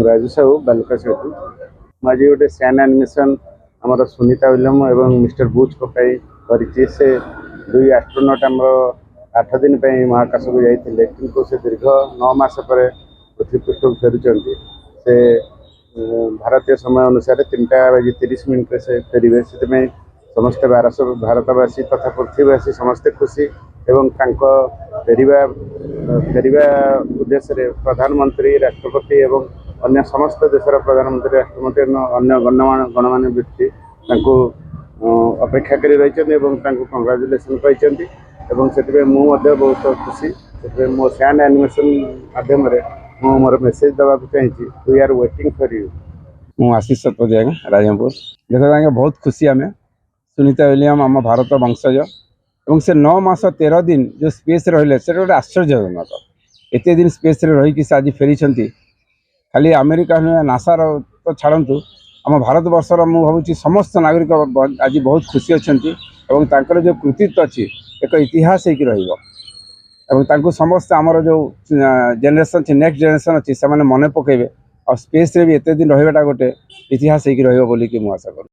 राजू साहू बालुका सेतु आज गोटे San animation आमर सुनीता विलियम और मिस्टर बुच पकाई करी से दुई एस्ट्रोनॉट आम 8 दिन महाकाश को जाते किंतु से दीर्घ 9 मास पर पृथ्वी पृष्ठ को फेरुंट से भारतीय समय अनुसार 3:30 से फेरवे से समस्त भारतवासी तथा पृथ्वीवासी समस्ते खुशी एवं फेरवा उद्देश्य प्रधानमंत्री राष्ट्रपति एवं अन्य समस्त देशर प्रधानमंत्री राष्ट्रपति अन्य गणमान्य व्यक्ति अपेक्षा कर रही कंग्राचुलेसन कहते से बहुत खुशी से मो सैन एनिमेशन माध्यम मोर मेसेज देवा चाहिए we are waiting for you. मु आशीष शतपथी आज्ञा राजमपुर देखो आज्ञा बहुत खुशी आम सुनीता विलियम आम भारत वंशज और से 9 मास 13 दिन जो स्पेस रहिले से गोटे आश्चर्यजनक एत दिन स्पेस रही आज फेरी खाली अमेरिका नुहे नासार तो छाड़ू आम भारत बर्षर मु भावी समस्त नागरिक आज बहुत खुशी अच्छा जो कृतित्व अच्छी एक इतिहास हो समस्त आमर जो जेनेरेशन नेक्स्ट जेनेरेशन अच्छी से मन पकेबे और स्पेस रे भी एत दिन रहा गोटे इतिहास हो बोलिकी मुझे आशा करूँ।